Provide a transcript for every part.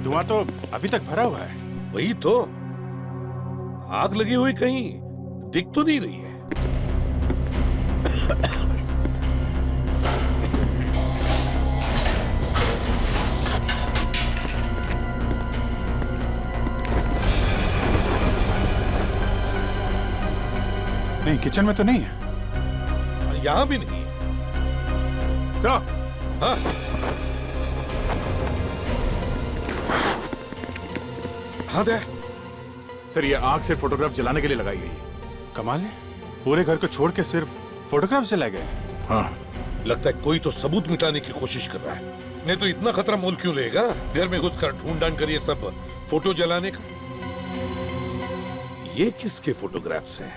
धुआं तो अभी तक भरा हुआ है। वही तो, आग लगी हुई कहीं दिख तो नहीं रही है। नहीं, किचन में तो नहीं है। यहां भी नहीं है। सर, हाँ, हाँ दे। सर ये आग से फोटोग्राफ जलाने के लिए लगाई गई है। कमाल है, पूरे घर को छोड़ के सिर्फ फोटोग्राफ जलाए गए। हाँ, लगता है कोई तो सबूत मिटाने की कोशिश कर रहा है। नहीं तो इतना खतरा मोल क्यों लेगा घर में घुसकर ढूंढ ढांड कर ये सब फोटो जलाने का। ये किसके फोटोग्राफ्स हैं?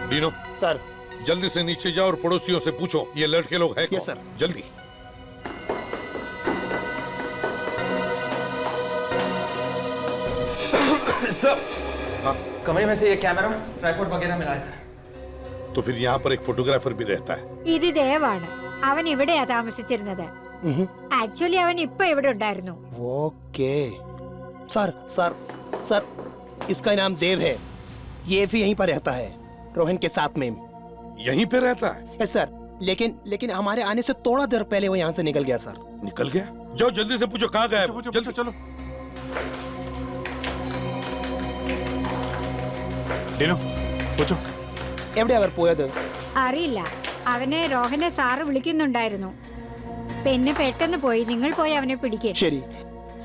डीनो सर, जल्दी से नीचे जाओ और पड़ोसियों से पूछो ये लड़के लोग हैं कौन? Yes sir. जल्दी। सर, हाँ, कमरे में से ये कैमरा ट्राइपॉड वगैरह मिला है सर। तो फिर यहाँ पर एक फोटोग्राफर भी रहता है। ഇത് ദേവാണ്. അവൻ ഇവിടെയാ താമസിച്ചിരുന്നത്. ആക്ച്വലി അവൻ ഇപ്പൊ ഇവിടെ ഉണ്ടായിരുന്നു. ओके सर सर सर, इसका नाम देव है। ये भी यहीं पर रहता है, रोहन के साथ में। यहीं पे रहता है? यस सर, लेकिन हमारे आने से थोड़ा देर पहले वो यहाँ से निकल गया सर। निकल गया? जाओ जल्दी से पूछो कहाँ गया है। पूछो, जल्दी चलो। ഡീനു, പൂച്ചോ. എവിടെ അവർ പോയത്? അറിയില്ല. അവനെ രോഹനെ സാറ് വിളിക്കുന്നുണ്ടായിരുന്നു. പിന്നെ പെട്ടെന്ന് പോയി. നിങ്ങൾ പോയി അവനെ പിടിക്കേ. शरी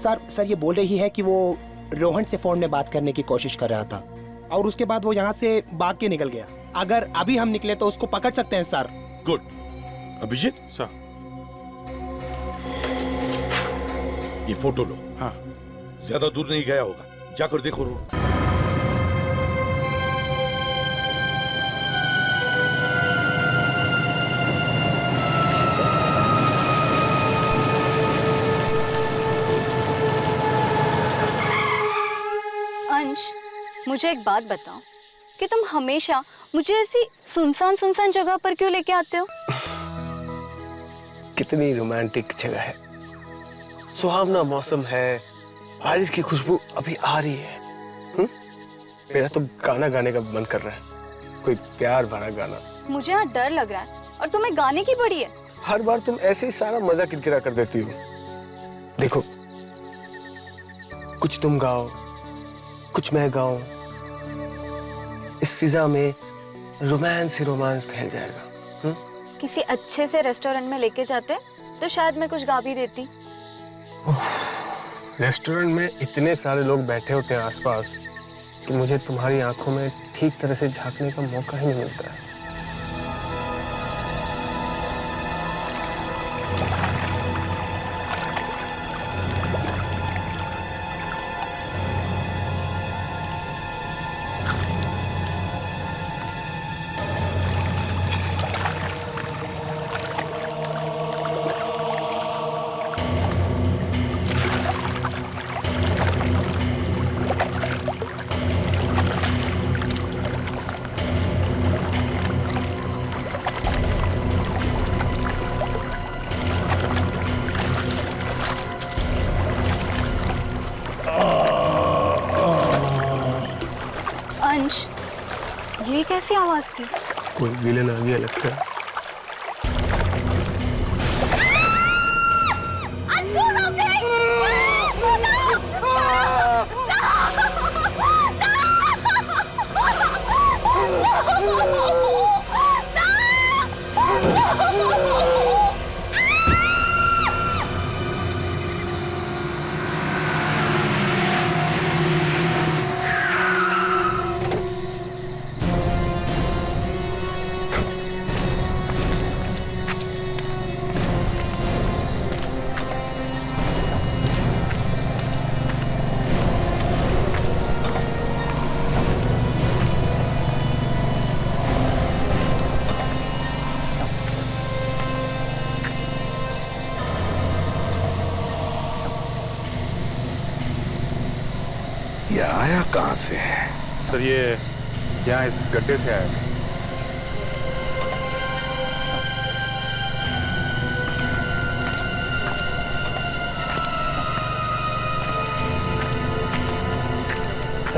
सर ये बोल रही है कि वो रोहन से फोन में बात करने की कोशिश कर रहा था और उसके बाद वो यहाँ से भाग के निकल गया। अगर अभी हम निकले तो उसको पकड़ सकते हैं सर। गुड। अभिजीत सर, ये फोटो लो। हाँ। ज्यादा दूर नहीं गया होगा, जाकर देखो रोड। अंश, मुझे एक बात बताओ कि तुम हमेशा मुझे ऐसी सुनसान जगह पर क्यों लेके आते हो? कितनी रोमांटिक जगह है, सुहावना मौसम है, बारिश की खुशबू अभी आ रही है। मेरा तो गाना गाने का मन कर रहा है, कोई प्यार भरा गाना। मुझे यहाँ डर लग रहा है और तुम्हें गाने की बड़ी है। हर बार तुम ऐसे ही सारा मजा किरकिरा कर देती हो। देखो, कुछ तुम गाओ, कुछ मैं गाऊं, इस फिजा में रोमांस ही रोमांस फैल जाएगा। किसी अच्छे से रेस्टोरेंट में लेके जाते तो शायद मैं कुछ गा भी देती। रेस्टोरेंट में इतने सारे लोग बैठे होते हैं आसपास कि मुझे तुम्हारी आंखों में ठीक तरह से झांकने का मौका ही नहीं मिलता है। अंश, ये कैसी आवाज थी? कोई विलेन आ गया लगता है। ये आया कहाँ से है? सर ये यहाँ इस गड्ढे से आया था।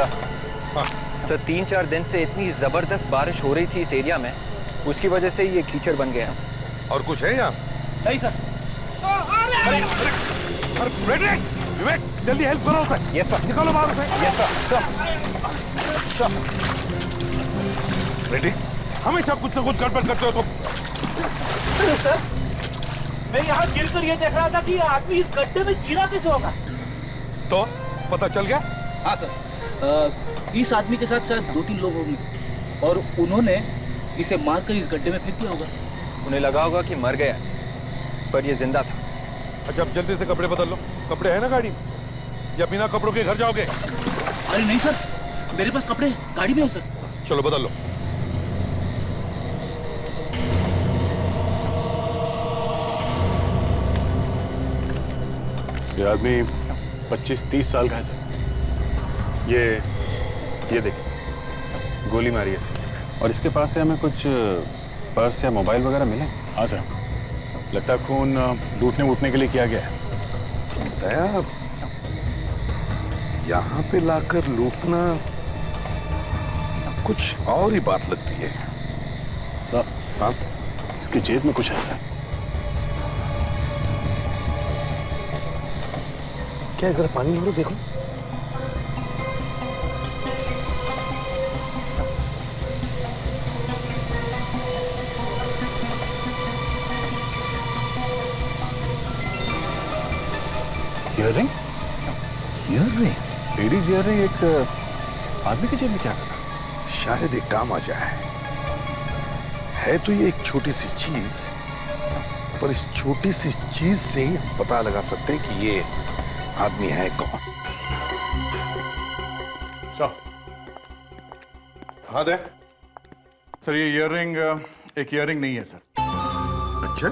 सर 3-4 दिन से इतनी जबरदस्त बारिश हो रही थी इस एरिया में, उसकी वजह से ये कीचड़ बन गया। और कुछ है यहाँ? नहीं सर। विवेक जल्दी हेल्प करो उसे। Yes sir. निकालो बाहर उसे। Yes sir. रेडी? हमेशा कुछ ना कुछ गड़बड़ करते हो तुम। सर मैं यहाँ गिरकर ये देख रहा था कि आदमी इस गड्ढे में गिरा कैसे होगा। तो पता चल गया? हाँ सर, इस आदमी के साथ शायद 2-3 लोग होंगे और उन्होंने इसे मारकर इस गड्ढे में फेंक दिया होगा। उन्हें लगा होगा कि मर गया, पर ये जिंदा था। अच्छा अब जल्दी से कपड़े बदल लो। कपड़े हैं ना गाड़ी में? या बिना कपड़ों के घर जाओगे? अरे नहीं सर, मेरे पास कपड़े गाड़ी में है सर। चलो बदल लो। ये आदमी 25-30 साल का है सर। ये देखिए गोली मारी है इसे। और इसके पास से हमें कुछ पर्स या मोबाइल वगैरह मिले? हाँ सर, लगता है खून लूटने वूटने के लिए किया गया है। दया, यहाँ पे लाकर लूटना कुछ और ही बात लगती है। हाँ, इसकी जेब में कुछ ऐसा है। क्या जरा पानी लो देखो। ईयररिंग? ईयररिंग? लेडीज ईयररिंग एक आदमी की जेब में क्या करना? शायद एक काम आ जाए। है तो ये एक छोटी सी चीज, पर इस छोटी सी चीज से ही पता लगा सकते हैं कि ये आदमी है कौन। हाँ दे। सर ये ईयररिंग एक ईयररिंग नहीं है सर। अच्छा?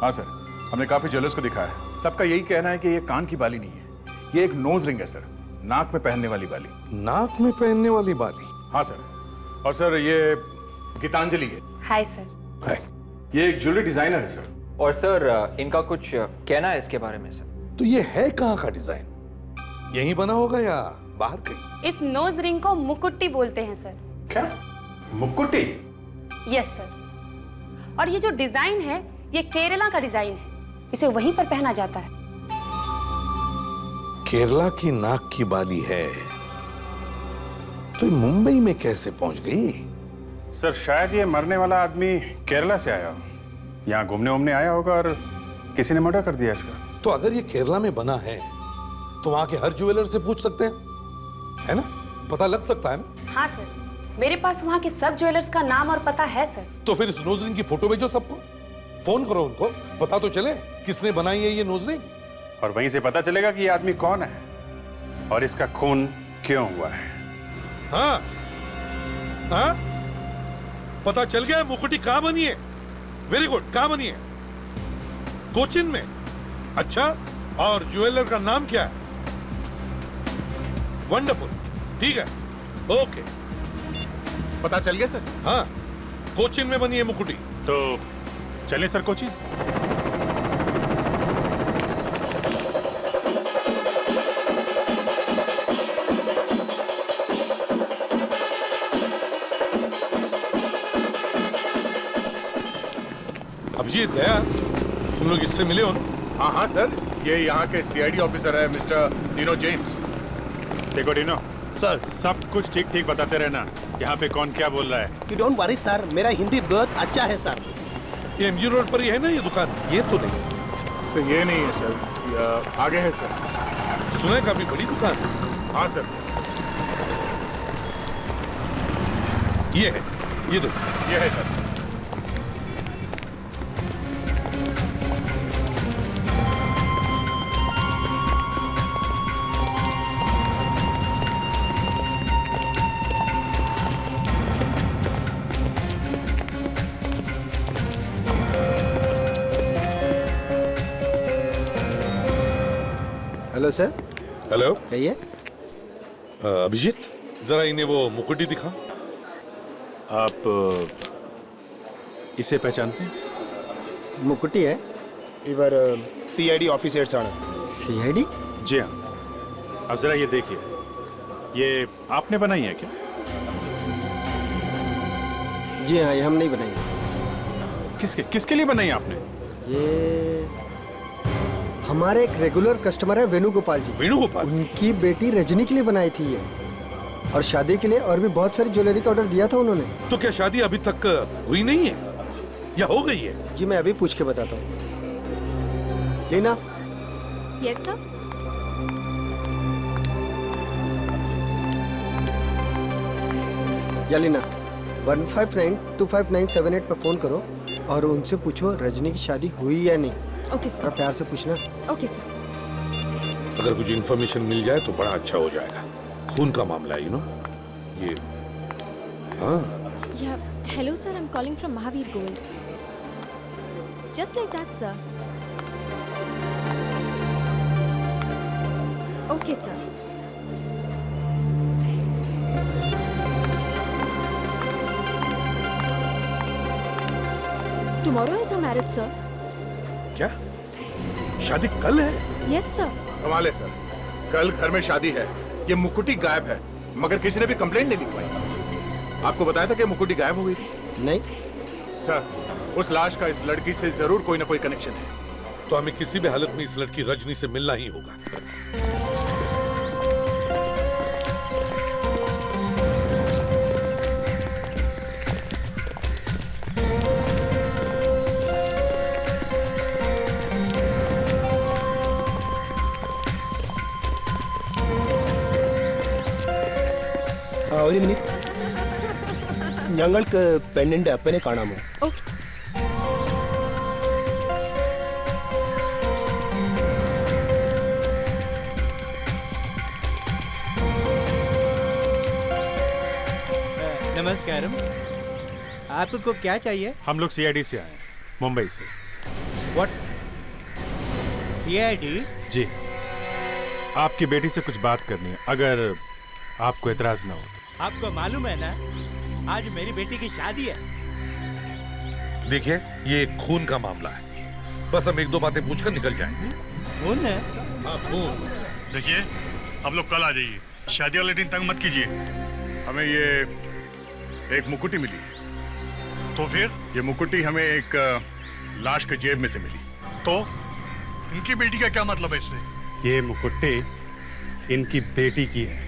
हाँ सर, हमने काफी ज्वेलर्स को दिखाया है, सबका यही कहना है कि ये कान की बाली नहीं है, ये एक नोज रिंग है सर, नाक में पहनने वाली बाली। नाक में पहनने वाली बाली? हाँ सर। और सर ये गीतांजलि है। Hi sir. है। ये एक ज्वेलरी डिजाइनर है सर। और सर इनका कुछ कहना है इसके बारे में सर। तो ये है कहाँ का डिजाइन? यहीं बना होगा या बाहर कहीं? इस नोज रिंग को मुकुट्टी बोलते हैं सर। क्या? मुकुट्टी? Yes sir. और ये जो डिजाइन है ये केरला का डिजाइन है, इसे वहीं पर पहना जाता है। केरला की नाक की बाली है तो ये मुंबई में कैसे पहुंच गई? सर शायद ये मरने वाला आदमी केरला से आया हो, यहाँ घूमने वूमने आया होगा और किसी ने मर्डर कर दिया इसका। तो अगर ये केरला में बना है तो वहां के हर ज्वेलर से पूछ सकते हैं, है ना? पता लग सकता है ना? हाँ सर, मेरे पास वहाँ के सब ज्वेलर्स का नाम और पता है सर। तो फिर इस नोज रिंग की फोटो भेजो सबको, फोन करो उनको, पता तो चले किसने बनाई है ये नोज रिंग। और वहीं से पता चलेगा कि ये आदमी कौन है और इसका खून क्यों हुआ है। हाँ हाँ, पता चल गया मुकुटी कहाँ बनी है। वेरी गुड, कहाँ बनी है? कोचिन में। अच्छा, और ज्वेलर का नाम क्या है? वंडरफुल, ठीक है, ओके। पता चल गया सर? हाँ, कोचिन में बनी है मुकुटी। तो चलें सर कोची। अभिजीत, दया, तुम लोग इससे मिले हो ना? हाँ हाँ सर, ये यहाँ के सीआईडी ऑफिसर है मिस्टर डिनो जेम्स। देखो डिनो सर, सब कुछ ठीक ठीक बताते रहना, यहाँ पे कौन क्या बोल रहा है। You don't worry सर, मेरा हिंदी बहुत अच्छा है सर। ये एमजी रोड पर ही है ना ये दुकान? ये तो नहीं सर ये नहीं है सर, आगे है सर। सुना है काफी बड़ी दुकान। हाँ सर, ये है, ये देखो, ये है सर। Hello sir. हेलो, कहिए। अभिजीत, जरा इन्हें वो मुकुटी दिखा। आप इसे पहचानते हैं? मुकुटी है इवर सीआईडी ऑफिसर्स आना। सीआईडी? जी हाँ। अब जरा ये देखिए, ये आपने बनाई है क्या? जी हाँ, ये हम नहीं बनाई। किसके लिए बनाई आपने? ये हमारे एक रेगुलर कस्टमर है वेणुगोपाल जी। वेणुगोपाल? उनकी बेटी रजनी के लिए बनाई थी ये, और शादी के लिए और भी बहुत सारी ज्वेलरी का ऑर्डर दिया था उन्होंने। तो क्या शादी अभी तक हुई नहीं है या हो गई है? जी मैं अभी पूछ के बताता हूँ। लीना। Yes sir. या लीना, 15925978 पर फोन करो और उनसे पूछो रजनी की शादी हुई या नहीं। ओके और सर। प्यार से पूछना। Okay sir. अगर कुछ इन्फॉर्मेशन मिल जाए तो बड़ा अच्छा हो जाएगा। खून का मामला है, यू नो। ये हाँ। या hello sir, I am calling from Mahavir gold. Just like that sir. Okay sir. Tomorrow is a marriage sir. क्या शादी कल है? Yes sir. कमाल है सर, कल घर में शादी है, ये मुकुटी गायब है, मगर किसी ने भी कंप्लेंट नहीं लिखवाई। आपको बताया था कि मुकुटी गायब हो गई थी? नहीं सर, उस लाश का इस लड़की से जरूर कोई ना कोई कनेक्शन है। तो हमें किसी भी हालत में इस लड़की रजनी से मिलना ही होगा। ഒരു മിനിറ്റ്, ഞങ്ങൾക്ക് പെണ്ണിന്റെ അപ്പനെ കാണാമോ? ओके। नमस्कारम, आपको क्या चाहिए? हम लोग सीआईडी से आए हैं, मुंबई से। व्हाट? सीआईडी? जी, आपकी बेटी से कुछ बात करनी है, अगर आपको एतराज ना हो तो। आपको मालूम है ना, आज मेरी बेटी की शादी है। देखिए, ये खून का मामला है, बस हम एक दो बातें पूछकर निकल जाएंगे। खून है? हाँ, खून। देखिए, आप लोग कल आ जाइए, शादी वाले दिन तंग मत कीजिए। हमें ये एक मुकुटी मिली, तो फिर ये मुकुटी हमें एक लाश के जेब में से मिली। तो इनकी बेटी का क्या मतलब है इससे? ये मुकुटी इनकी बेटी की है।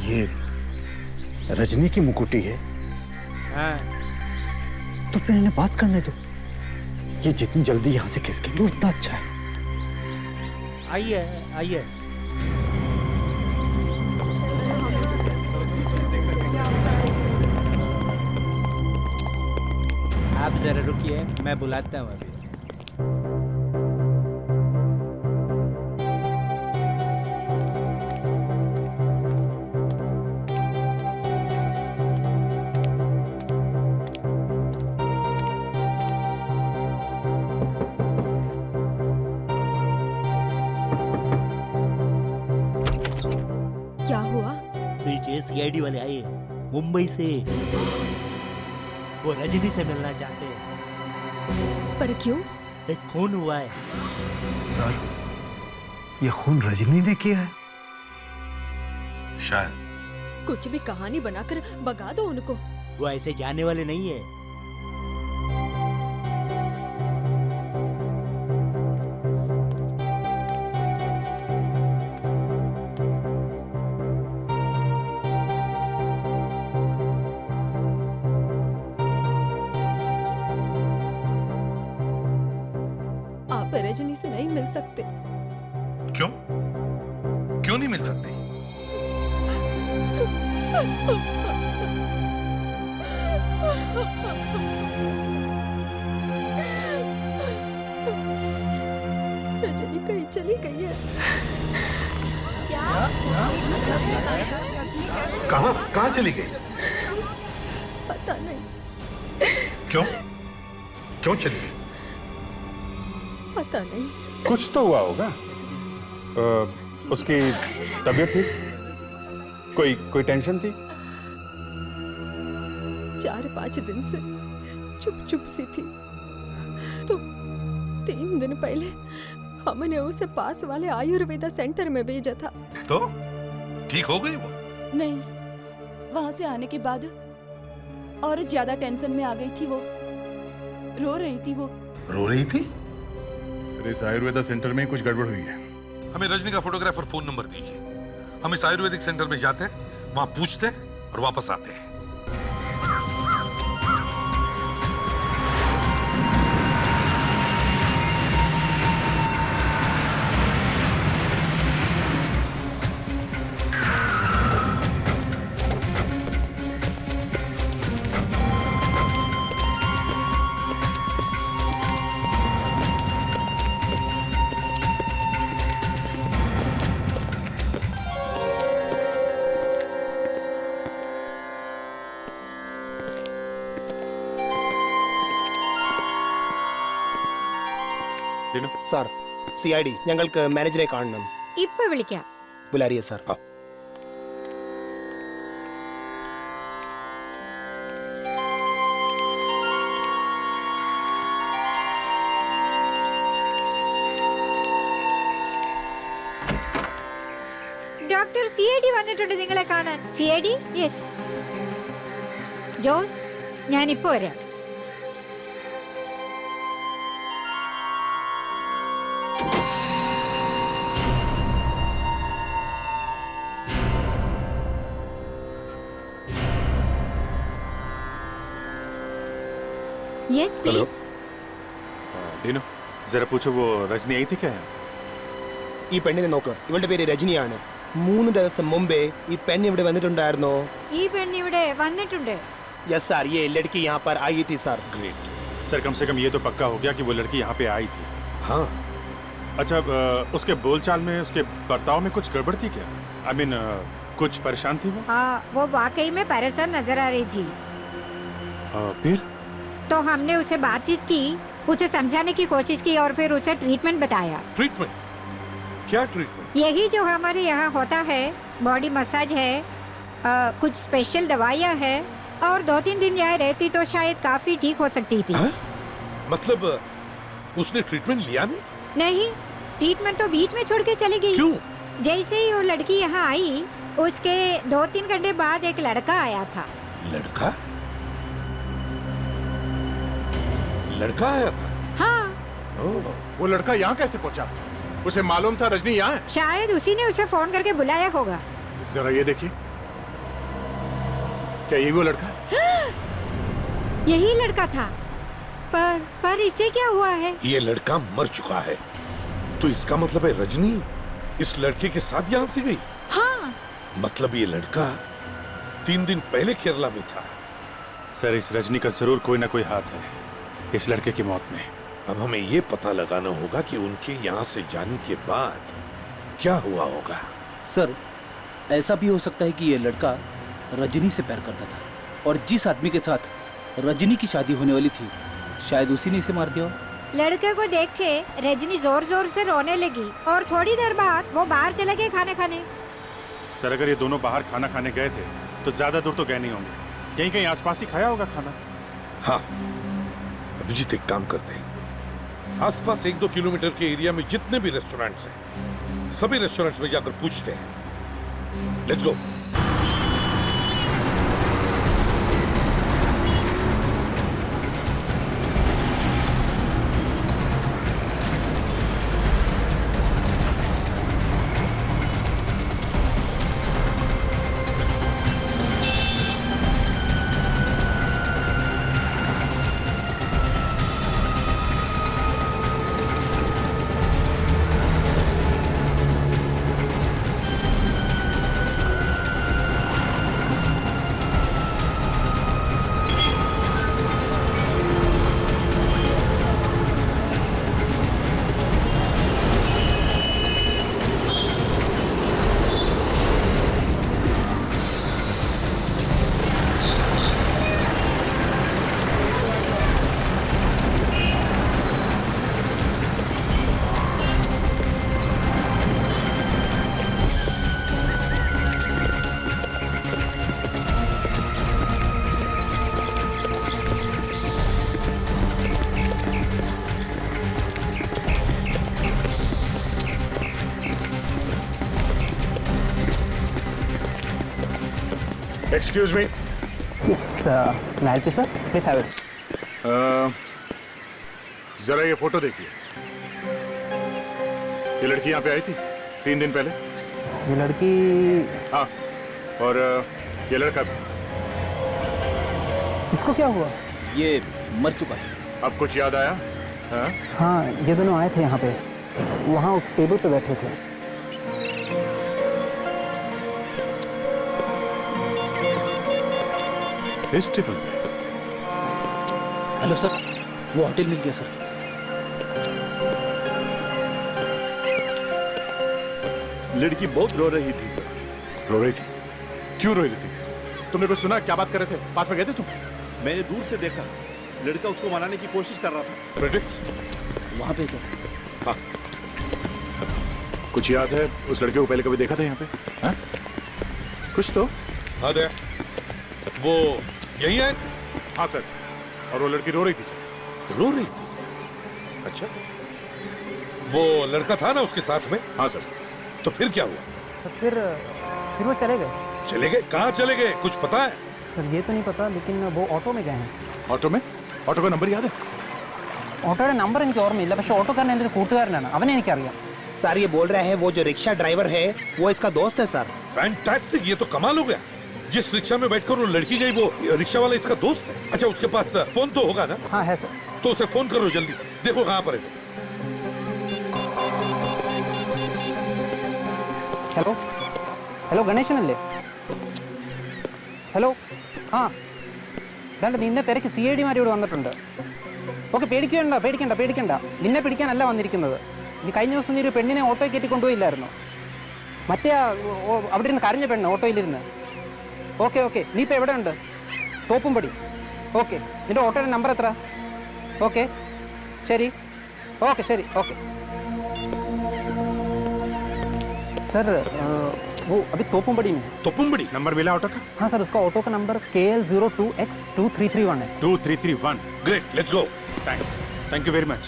ये रजनी की मुकुटी है? हाँ। तो फिर इन्हें बात करने दो। ये जितनी जल्दी यहाँ से खिसकेंगे उतना अच्छा है। आइए आइए। आप जरा रुकिए, मैं बुलाता हूँ अभी। क्या हुआ? पीछे सीआईडी वाले आए हैं, मुंबई से। वो रजनी से मिलना चाहते हैं। पर क्यों? एक खून हुआ है। ये खून रजनी ने किया है? शायद। कुछ भी कहानी बनाकर भगा दो उनको। वो ऐसे जाने वाले नहीं है। आप रजनी से नहीं मिल सकते। क्यों? क्यों नहीं मिल सकते? रजनी कहीं चली गई है। क्या? कहाँ चली गई? पता नहीं। क्यों? क्यों चली गई? पता नहीं। कुछ तो हुआ होगा। उसकी तबीयत ठीक थी? कोई टेंशन थी? 4-5 दिन से चुप चुप सी थी, तो 3 दिन पहले हमने उसे पास वाले आयुर्वेदा सेंटर में भेजा था। तो ठीक हो गई वो? नहीं, वहां से आने के बाद और ज्यादा टेंशन में आ गई थी वो। रो रही थी वो। रो रही थी? सर इस आयुर्वेदा सेंटर में कुछ गड़बड़ हुई है। हमें रजनी का फोटोग्राफर फोन नंबर दीजिए। हम इस आयुर्वेदिक सेंटर में जाते हैं, वहां पूछते हैं और वापस आते हैं। സാർ CID ഞങ്ങൾക്ക് മാനേജറെ കാണണം. ഇപ്പൊ വിളിക്കാം. बुला रही है सर. ഡോക്ടർ CID വന്നിട്ടുണ്ട് നിങ്ങളെ കാണാൻ. CID? യെസ്. ജോസ്, ഞാൻ ഇപ്പോ വരാം. Yes, please. ഡീനു, जरा पूछो वो रजनी आई थी क्या? ഈ പെണ്ണിനെ നോക്ക്. ഇവളുടെ പേര് രജനിയാണ്. 3 ദിവസം മുമ്പേ ഈ പെണ്ണ് ഇവിടെ വന്നിട്ടുണ്ടായിരുന്നോ? ഈ പെണ്ണ് ഇവിടെ വന്നിട്ടുണ്ട്. यस सर, ये लड़की यहाँ पर आई थी सर. ग्रेट सर, कम से कम ये तो पक्का हो गया कि वो लड़की यहाँ पे आई थी. हाँ. अच्छा, उसके बोलचाल में, उसके बर्ताव में कुछ गड़बड़ थी क्या? आई मीन कुछ परेशान थी वो? हाँ, वो वाकई में परेशान नजर आ रही थी. फिर तो हमने उसे बातचीत की, उसे समझाने की कोशिश की और फिर उसे ट्रीटमेंट बताया. ट्रीटमेंट? क्या ट्रीटमेंट? यही जो हमारे यहाँ होता है, बॉडी मसाज है, कुछ स्पेशल दवाइयाँ है, और 2-3 दिन यहाँ रहती तो शायद काफी ठीक हो सकती थी. मतलब उसने ट्रीटमेंट लिया नहीं? नहीं, ट्रीटमेंट तो बीच में छोड़ के चली गई. क्यों? जैसे ही वो लड़की यहाँ आई, उसके 2-3 घंटे बाद एक लड़का आया था. लड़का? लड़का आया था? हाँ. वो लड़का यहाँ कैसे पहुँचा? उसे मालूम था रजनी यहाँ है? शायद उसी ने उसे फोन करके बुलाया होगा. जरा ये देखिए, क्या ये वो लड़का है? यही लड़का था. पर इसे क्या हुआ है? ये लड़का मर चुका है. तो इसका मतलब है रजनी इस लड़के के साथ यहाँ से गई? हाँ. मतलब ये लड़का 3 दिन पहले केरला में था. सर, इस रजनी का जरूर कोई ना कोई हाथ है इस लड़के की मौत में. अब हमें ये पता लगाना होगा कि उनके यहाँ से जाने के बाद क्या हुआ होगा. सर, ऐसा भी हो सकता है कि ये लड़का रजनी से प्यार करता था और जिस आदमी के साथ रजनी की शादी होने वाली थी, शायद उसी ने इसे मार दिया. लड़के को देख के रजनी जोर जोर से रोने लगी और थोड़ी देर बाद वो बाहर चले गए खाना खाने. सर, अगर ये दोनों बाहर खाना खाने गए थे तो ज्यादा दूर तो गए नहीं होंगे. कहीं कहीं आसपास ही खाया होगा खाना. हाँ, अभिजीत एक काम करते हैं, आसपास 1-2 किलोमीटर के एरिया में जितने भी रेस्टोरेंट्स हैं, सभी रेस्टोरेंट्स में जाकर पूछते हैं. Let's go. Excuse me. जरा ये फोटो देखिए। ये लड़की यहाँ पे आई थी 3 दिन पहले। ये लड़की? हाँ, और ये लड़का भी। इसको क्या हुआ? ये मर चुका है। अब कुछ याद आया? हाँ? हाँ, ये दोनों आए थे यहाँ पे, वहाँ उस टेबल पे बैठे थे। इस टेबल पे? हेलो सर, वो होटल मिल गया सर। लड़की बहुत रो रही थी सर। रो रही थी? क्यों रो रही थी? तुमने कुछ सुना? क्या बात कर रहे थे? पास में गए थे तुम? मैंने दूर से देखा, लड़का उसको मनाने की कोशिश कर रहा था। प्रेडिक्ट वहाँ पे सर। हाँ। कुछ याद है? उस लड़के को पहले कभी देखा था यहाँ पे? हाँ? कुछ तो? हाँ दे, वो यहीं आए थे? हाँ सर। और वो लड़की रो रही थी सर। रो रही थी? अच्छा, वो लड़का था ना उसके साथ में? हाँ सर। तो फिर क्या हुआ? तो फिर वो चले गए। चले गए? कहाँ चले गए, कुछ पता है? सर ये तो नहीं पता, लेकिन वो ऑटो में गए हैं। ऑटो में? ऑटो का नंबर याद है? ഓട്ടോയുടെ നമ്പർ എനിക്ക് ഓർമ്മയില്ല, പക്ഷെ ഓട്ടോക്കാരൻ എൻ്റെ ഒരു കൂട്ടുകാരനാണ്, അവനെ എനിക്കറിയാം। सर ये बोल रहे हैं वो जो रिक्शा ड्राइवर है वो इसका दोस्त है सर। फैंटास्टिक, ये तो कमाल हो गया। जिस रिक्शा में बैठकर वो लड़की गई वो रिक्शा वाला इसका दोस्त है। अच्छा, उसके पास फोन तो होगा ना? हाँ है सर। तो उसे फोन करो जल्दी, देखो कहाँ पर है। Hello hello, ഗണേശനല്ലേ? ഹലോ, ആ ദാണ്ട് നിന്നെ തിരക്ക് CID ഇവിടെ വന്നിട്ടുണ്ട്. ഓക്കെ, പേടിക്കണ്ട പേടിക്കണ്ട പേടിക്കണ്ട, നിന്നെ പിടിക്കാനല്ല വന്നിരിക്കുന്നത്. നീ കഴിഞ്ഞ ദിവസം നീ ഒരു പെണ്ണിനെ ഓട്ടോയിൽ കയറ്റി കൊണ്ടുപോയില്ലായിരുന്നു? മറ്റേ അവിടെ ഇരുന്ന് കരഞ്ഞ പെണ്ണ് ഓട്ടോയിലിരുന്ന്. ഓക്കെ ഓക്കെ, നീ ഇപ്പോൾ എവിടെ ഉണ്ട്? തോപ്പുംപടി. ഓക്കെ, നിന്റെ ഓട്ടോയുടെ നമ്പർ എത്ര? ഓക്കെ ശരി, ഓക്കെ ശരി, ഓക്കെ सर। वो अभी तोपुमबड़ी में। तोपुमबड़ी? नंबर मिला ऑटो का? हाँ सर, उसका ऑटो का नंबर KL02X2331 है। 2331। Great, let's go. Thanks, thank you very much.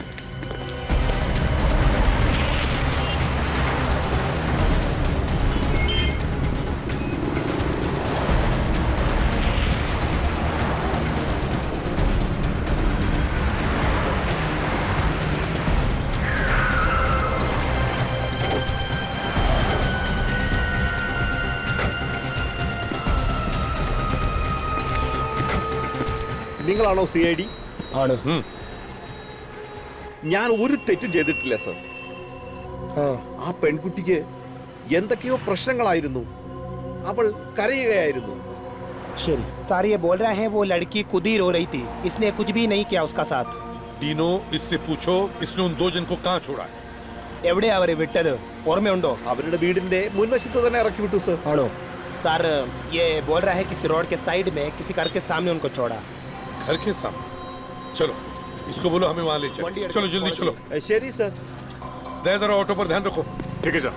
നിങ്ങളാണോ CID? ആണ്. ഞാൻ ഒരു തെറ്റും ചെയ്തിട്ടില്ല സർ. ആ പെൺകുട്ടിക്ക് എന്തൊക്കെയോ പ്രശ്നങ്ങളായിരുന്നു, അവൾ കരയുകയായിരുന്നു. ശരി सर, ये बोल रहे हैं वो लड़की खुद ही रो रही थी, इसने कुछ भी नहीं किया उसका साथ। डीनो, इससे पूछो इसने उन 2 जन को कहाँ छोड़ा है? എവിടെ അവരെ വിട്ടത് ഓർമ്മയുണ്ടോ? അവരുടെ വീടിന്റെ മുൻവശത്ത് തന്നെ ഇറക്കി വിട്ടു സർ. ആണോ? सर ये बोल रहा है किसी रोड के साइड में किसी घर के सामने उनको छोड़ा। घर के सामने? चलो इसको बोलो हमें वहां ले चलो। चलो जल्दी चलो। ശരി സർ। दे जरा ऑटो पर ध्यान रखो। ठीक है सर।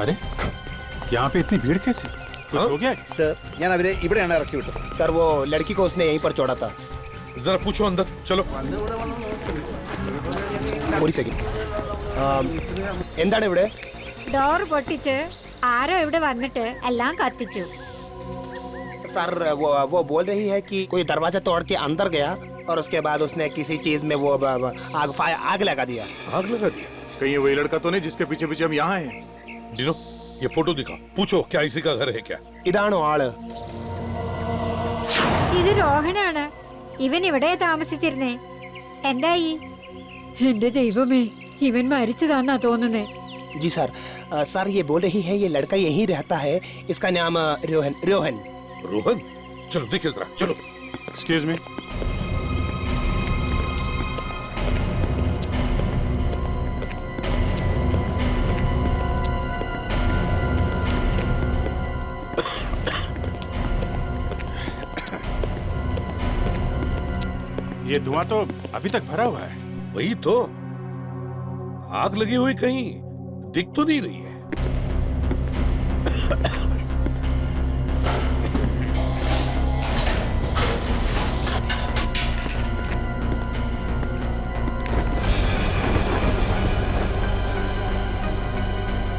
अरे यहाँ पे इतनी भीड़ कैसे? कुछ हो गया? സർ, ഞാൻ അവരെ ഇവിടെയാണ് ഇറക്കി വിട്ടത്. सर वो लड़की को उसने यहीं पर छोड़ा था। जरा पूछो अंदर, चलो। ഒരു സെക്കൻഡ്, എന്താണ് ഇവിടെ? ഡോർ പൊട്ടിച്ച് ആരോ ഇവിടെ വന്നിട്ട് എല്ലാം കത്തിച്ചു. सर वो बोल रही है कि कोई दरवाजा तोड़ के अंदर गया और उसके बाद उसने किसी चीज में वो आग लगा दिया। आग लगा दिया? कहीं ये वही लड़का तो नहीं जिसके पीछे पीछे हम यहाँ हैं? डीनो, ये फोटो दिखा, पूछो क्या इसी का घर है क्या? ഇതാണോ ആള്? ഇത് രോഹനാണ്. ഇവൻ ഇവിടെ താമസിച്ചിരുന്നേ. എന്തായി? എന്റെ ദൈവമേ, ഇവൻ മരിച്ചതാന്നാ തോന്നുന്നേ. जी सर, सर ये बोल रही है ये लड़का यहीं रहता है, इसका नाम रोहन। रोहन रोहन, चलो देखिए जरा, चलो। Excuse me. ये धुआं तो अभी तक भरा हुआ है। वही तो, आग लगी हुई कहीं दिख तो नहीं रही है।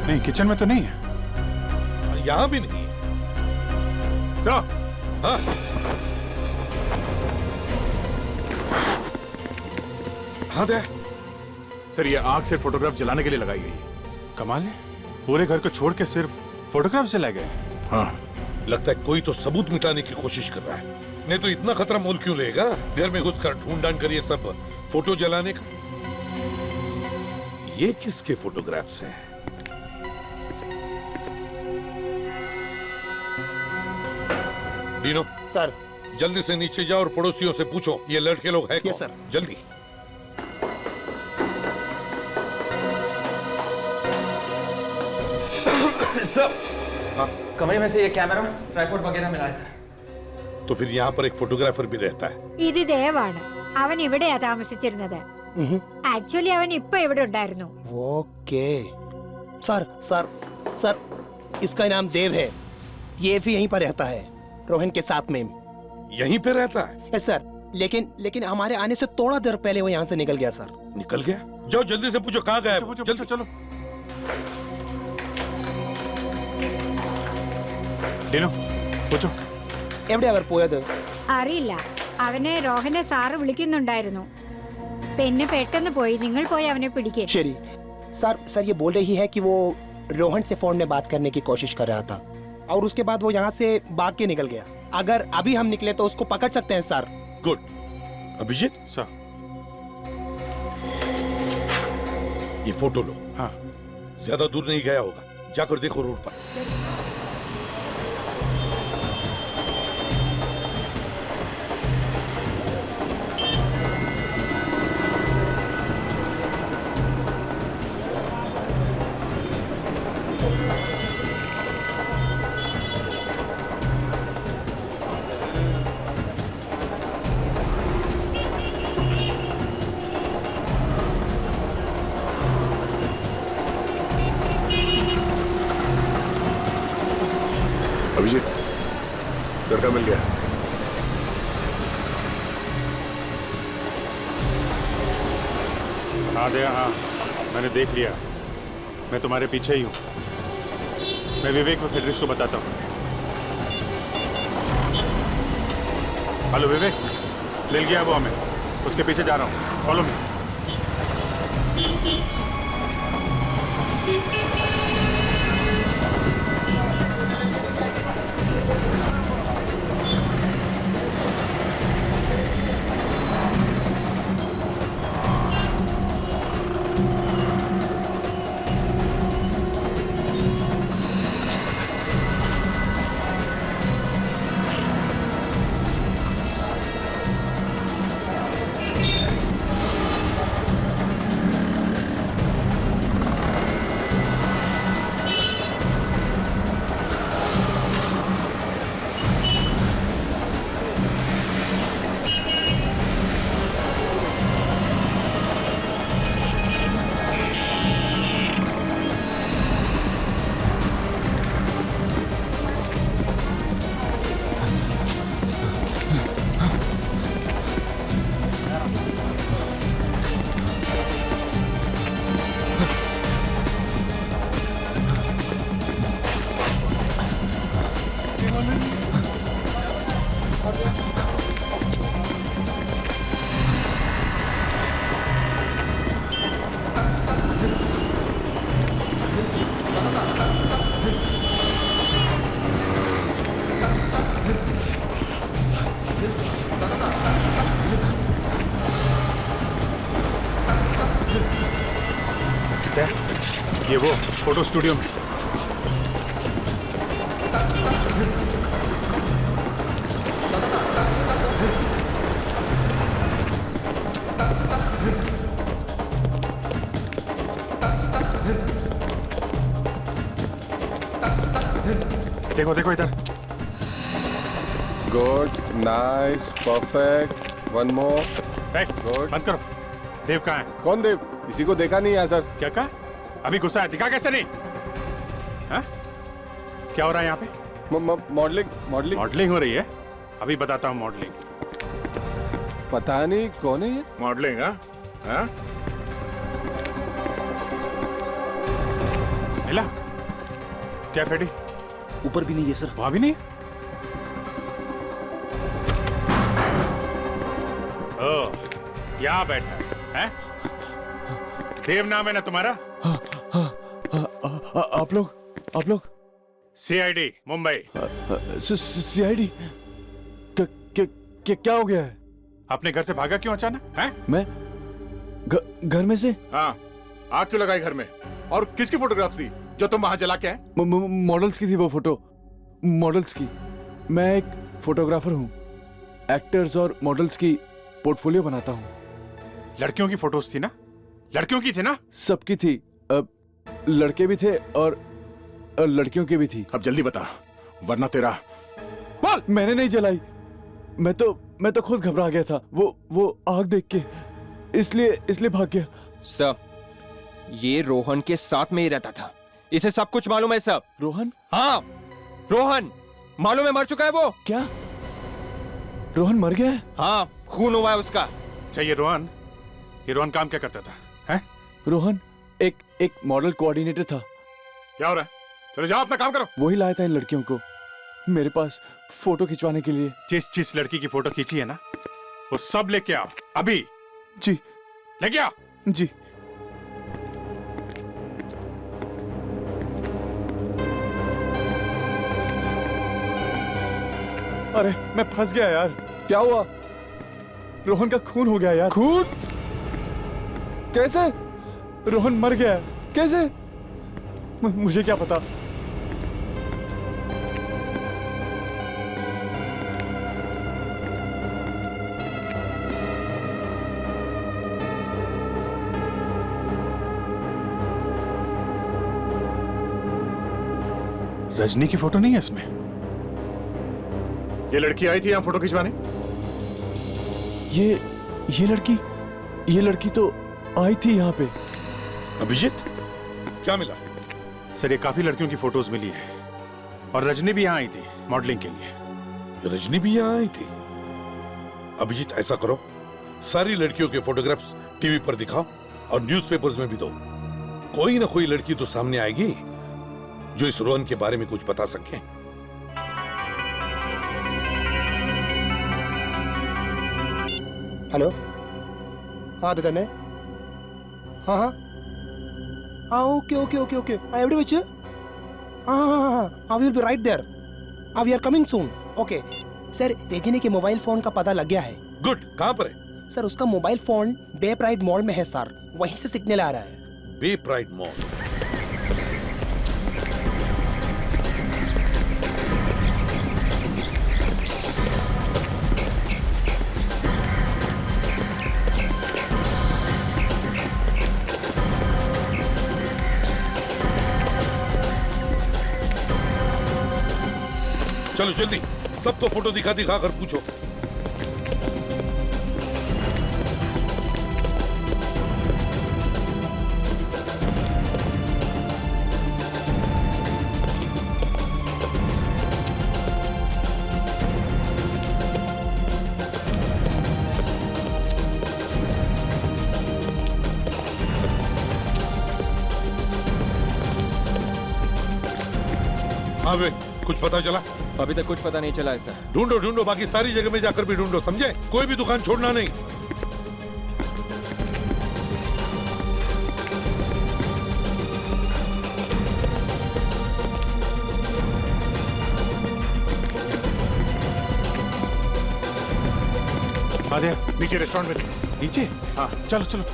नहीं, किचन में तो नहीं है। यहां भी नहीं है। सर, हाँ, हाँ दे। सर, ये आग सिर्फ फोटोग्राफ जलाने के लिए लगाई गई है। कमाल है, पूरे घर को छोड़ के सिर्फ फोटोग्राफ जलाए गए। हाँ, लगता है कोई तो सबूत मिटाने की कोशिश कर रहा है। नहीं तो इतना खतरा मोल क्यों लेगा? घर में घुसकर ढूंढ कर ये सब फोटो जलाने का। ये किसके फोटोग्राफ्स हैं? डीनो सर, जल्दी से नीचे जाओ और पड़ोसियों से पूछो ये लड़के लोग हैं कौन? Yes sir. जल्दी। हाँ? कमरे में से ये कैमरा ट्राइपॉड वगैरह मिला है सर। तो फिर यहाँ पर एक फोटोग्राफर भी रहता है। ഇത് ദേവാണ്. അവൻ ഇവിടെയാ താമസിച്ചിരുന്നത്. ആക്ച്വലി അവൻ ഇപ്പൊ ഇവിടെ ഉണ്ടായിരുന്നു. ओके सर, सर, सर, इसका नाम देव है। ये भी यहीं पर रहता है, रोहन के साथ में। यहीं पे रहता है? यस सर, लेकिन हमारे आने से थोड़ा देर पहले वो यहाँ से निकल गया सर। निकल गया? जाओ जल्दी से पूछो कहाँ गया। जल्दी चलो। ഡീനോ, പൂച്ചോ. എവിടെ അവർ പോയത്? അറിയില്ല. അവനെ രോഹനെ സാറ് വിളിക്കുന്നുണ്ടായിരുന്നു. പിന്നെ പെട്ടെന്ന് പോയി. നിങ്ങൾ പോയി അവനെ പിടിക്കേ. शरी सर ये बोल रही है कि वो रोहन से फोन में बात करने की कोशिश कर रहा था और उसके बाद वो यहाँ से भाग के निकल गया। अगर अभी हम निकले तो उसको पकड़ सकते हैं सर। गुड। अभिजीत सर, ये फोटो लो। हाँ। ज्यादा दूर नहीं गया होगा, जाकर देखो रोड पर। अभिजीत, लड़का मिल गया। हाँ दया, हाँ, मैंने देख लिया। मैं तुम्हारे पीछे ही हूँ। मैं विवेक और फेडरिस को बताता हूँ। हेलो विवेक, ले गया वो हमें। उसके पीछे जा रहा हूँ, फॉलो मी। ये वो फोटो स्टूडियो में। देखो देखो इधर। Good, nice, perfect, one more. Good. बंद करो। देव कहाँ है? कौन देव? किसी को देखा नहीं है सर। क्या कहा? अभी गुस्सा है, दिखा कैसे नहीं? हाँ? क्या हो रहा है यहाँ पे? मॉडलिंग मॉडलिंग मॉडलिंग हो रही है? अभी बताता हूँ मॉडलिंग। पता नहीं कौन है ये। मॉडलिंग? हाँ? मिला? क्या फेडी? ऊपर भी नहीं है सर। वहां भी नहीं? ओ, यहाँ बैठा है? देव नाम है ना तुम्हारा? आप लोग सीआईडी मुंबई। सीआईडी? क्या हो गया है? अपने घर से भागा क्यों अचानक? हैं? मैं घर में से? हाँ, आग क्यों लगाई घर में? और किसकी फोटोग्राफ्स थी जो तुम वहां जला के आए? मॉडल्स की थी वो फोटो, मॉडल्स की। मैं एक फोटोग्राफर हूँ, एक्टर्स और मॉडल्स की पोर्टफोलियो बनाता हूँ। लड़कियों की फोटोज थी ना? लड़कियों की थी ना? सबकी थी। लड़के भी थे और लड़कियों की भी थी। अब जल्दी बता, वरना तेरा बोल। मैंने नहीं जलाई, मैं तो खुद घबरा गया था, वो आग देख के, इसलिए भाग गया। सर, ये रोहन के साथ में ही रहता था, इसे सब कुछ मालूम है सर। रोहन? हाँ, रोहन मालूम है, मर चुका है वो। क्या? रोहन मर गया है? हाँ, खून हुआ है उसका। अच्छा, ये रोहन काम क्या करता था? हैं? रोहन एक मॉडल कोऑर्डिनेटर था। क्या हो रहा है? चलो जाओ, अपना काम करो। वही लाया था इन लड़कियों को मेरे पास फोटो खिंचवाने के लिए। जिस लड़की की फोटो खींची है ना, वो सब लेके आओ अभी। जी। लेके आओ। जी। अरे मैं फंस गया यार। क्या हुआ? रोहन का खून हो गया यार। खून? कैसे? रोहन मर गया है। कैसे? मुझे क्या पता। रजनी की फोटो नहीं है इसमें। ये लड़की आई थी यहाँ फोटो खिंचवाने? ये लड़की तो आई थी यहाँ पे। अभिजीत, क्या मिला? सर, ये काफी लड़कियों की फोटोज मिली है और रजनी भी यहाँ आई थी मॉडलिंग के लिए। रजनी भी यहाँ आई थी? अभिजीत, ऐसा करो, सारी लड़कियों के फोटोग्राफ्स टीवी पर दिखाओ और न्यूज़पेपर्स में भी दो। कोई ना कोई लड़की तो सामने आएगी जो इस रोहन के बारे में कुछ बता सके। हेलो, हाँ ददन है। हाँ, ओके। Every which? हाँ, we will be right there. We are coming soon. Okay sir, Rajni के मोबाइल फोन का पता लग गया है। गुड, कहाँ पर है? सर, उसका मोबाइल फोन बे प्राइड मॉल में है सर, वहीं से सिग्नल आ रहा है। बे प्राइड मॉल? चलो जल्दी, सबको फोटो दिखा कर पूछो। हाँ वे, कुछ पता चला? अभी तक कुछ पता नहीं चला है सर। ढूंढो, बाकी सारी जगह में जाकर भी ढूंढो, समझे? कोई भी दुकान छोड़ना नहीं। आधे नीचे रेस्टोरेंट में। नीचे? हाँ, चलो।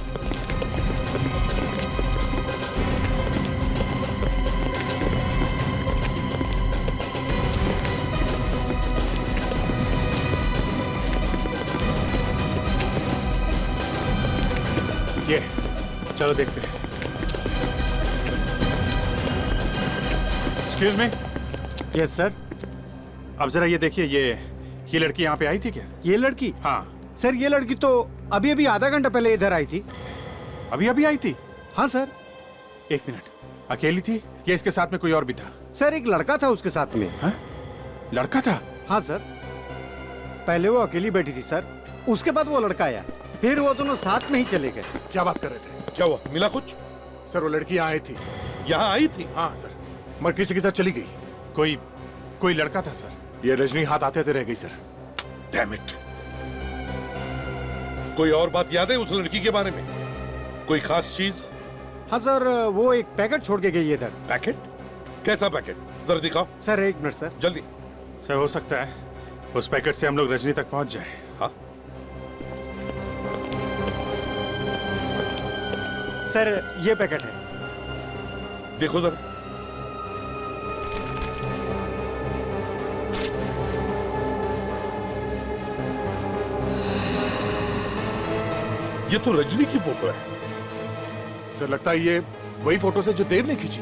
ये चलो देखते हैं। Excuse me, yes sir. अब जरा ये देखिए, ये लड़की यहाँ पे आई थी क्या? ये लड़की? हाँ सर, ये लड़की तो अभी अभी आधा घंटा पहले इधर आई थी। अभी अभी आई थी? हाँ सर। एक मिनट, अकेली थी या इसके साथ में कोई और भी था? सर, एक लड़का था उसके साथ में। हाँ? लड़का था? हाँ सर, पहले वो अकेली बैठी थी सर, उसके बाद वो लड़का आया, फिर वो दोनों साथ में ही चले गए। क्या बात कर रहे थे? क्या हुआ? मिला कुछ? सर वो लड़की यहाँ आई थी। यहाँ आई थी? हाँ सर, मगर किसी के साथ चली गई। कोई लड़का था सर। ये रजनी हाथ आते आते रह गई सर। Damn it. कोई और बात याद है उस लड़की के बारे में? कोई खास चीज? हाँ सर, वो एक पैकेट छोड़ के गई है इधर। पैकेट? कैसा पैकेट? जरा दिखाओ। सर एक मिनट सर। जल्दी। सर हो सकता है उस पैकेट से हम लोग रजनी तक पहुंच जाए। हाँ सर, ये पैकेट है। देखो जरा। ये तो रजनी की फोटो है। सर लगता है ये वही फोटो है जो देव ने खींची।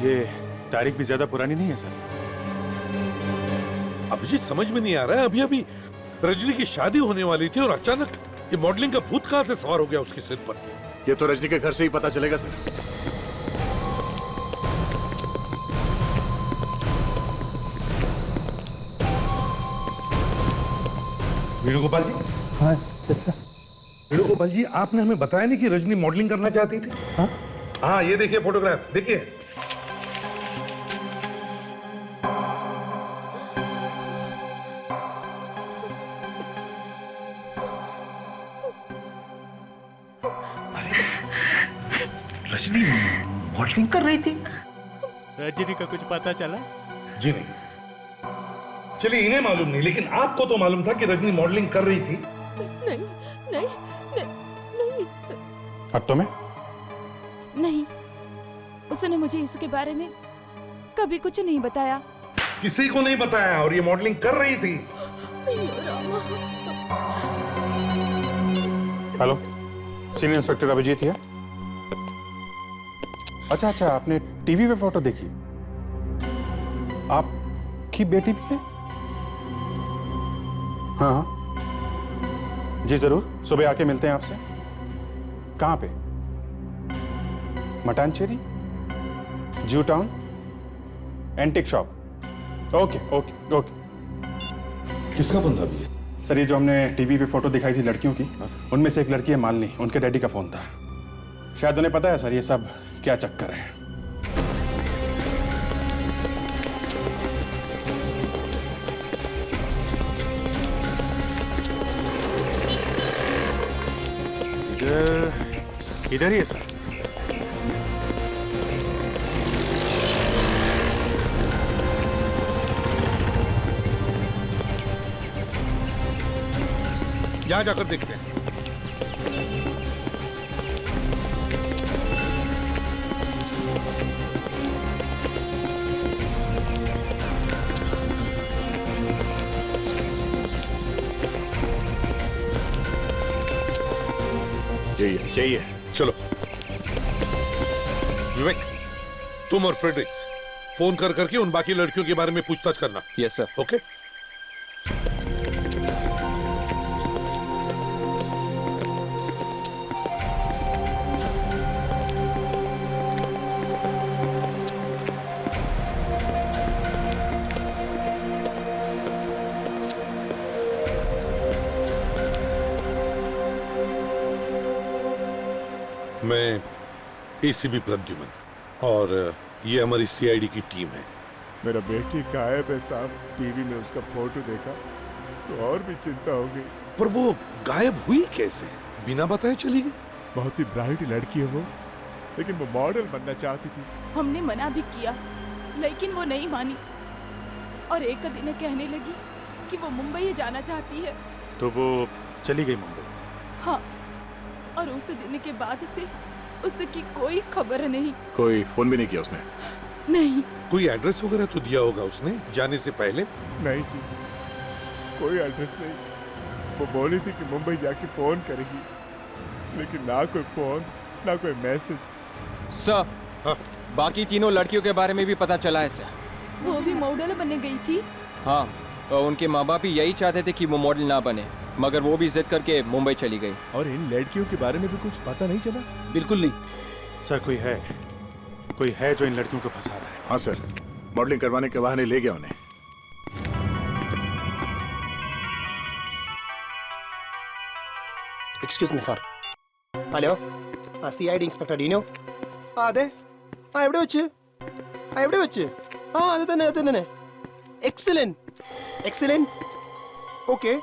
ये तारीख भी ज्यादा पुरानी नहीं है सर। अभिजीत, समझ में नहीं आ रहा है, अभी अभी रजनी की शादी होने वाली थी और अचानक ये मॉडलिंग का भूत कहां से सवार हो गया उसके सिर पर? ये तो रजनी के घर से ही पता चलेगा सर। वेणुगोपाल जी। हाँ वेणुगोपाल जी, आपने हमें बताया नहीं कि रजनी मॉडलिंग करना चाहती थी? हाँ, ये देखिए फोटोग्राफ, देखिए। रजनी मॉडलिंग कर रही थी? रजनी का कुछ पता चला? जी नहीं। चलिए, इन्हें मालूम नहीं, लेकिन आपको तो मालूम था कि रजनी मॉडलिंग कर रही थी। नहीं नहीं नहीं, नहीं। और तुम्हें? नहीं, उसने मुझे इसके बारे में कभी कुछ नहीं बताया। किसी को नहीं बताया और ये मॉडलिंग कर रही थी। हेलो, सीनियर इंस्पेक्टर अभिजीत है। अच्छा, आपने टीवी पे फोटो देखी? आपकी बेटी भी है? हाँ, जी जरूर, सुबह आके मिलते हैं आपसे। कहाँ पे? मटानचेरी, जू town, antique shop. Okay okay okay. किसका बंदा भी है? सर ये जो हमने टीवी पे फोटो दिखाई थी लड़कियों की, उनमें से एक लड़की है मालिनी, उनके डैडी का फोन था। शायद उन्हें पता है सर ये सब क्या चक्कर है। इधर ही है सर। यहां जाकर देखते हैं। यही है। चलो विवेक, तुम और फ्रेडरिक्स फोन कर करके उन बाकी लड़कियों के बारे में पूछताछ करना। Yes sir. ओके। मैं एसीपी प्रद्युमन और ये हमारी सीआईडी की टीम है। मेरा बेटी गायब है साहब। टीवी में उसका फोटो देखा तो और भी चिंता हो गई। पर वो गायब हुई कैसे? बिना बताए चली गई? बहुत ही ब्राइट लड़की है वो, लेकिन वो मॉडल बनना चाहती थी। हमने मना भी किया, लेकिन वो नहीं मानी और एक दिन कहने लगी कि वो मुंबई जाना चाहती है। तो वो चली गई मुंबई? हाँ, और उस दिन के बाद से उसकी कोई खबर नहीं। कोई फोन भी नहीं किया उसने? नहीं। कोई एड्रेस वगैरह तो दिया होगा उसने जाने से पहले? नहीं जी, कोई एड्रेस नहीं। वो बोली थी कि मुंबई जाके फोन करेगी, लेकिन ना कोई फोन ना कोई मैसेज। सर, बाकी तीनों लड़कियों के बारे में भी पता चला है सर। वो भी मॉडल बनने गई थी। हाँ, और उनके माँ बाप भी यही चाहते थे कि वो मॉडल ना बने, मगर वो भी जिद करके मुंबई चली गई। और इन लड़कियों के बारे में भी कुछ पता नहीं चला? बिल्कुल नहीं सर। कोई है जो इन लड़कियों को फंसा रहा है। हाँ सर, मॉडलिंग करवाने के बहाने ले गया उन्हें। Excuse me, sir. ഹലോ, ആ CID ഇൻസ്പെക്ടർ ഡീനോ. ആ അതെ, ആ എവിടെ വെച്ച്? ആ അത് തന്നെ. എക്സലന്റ്. Okay,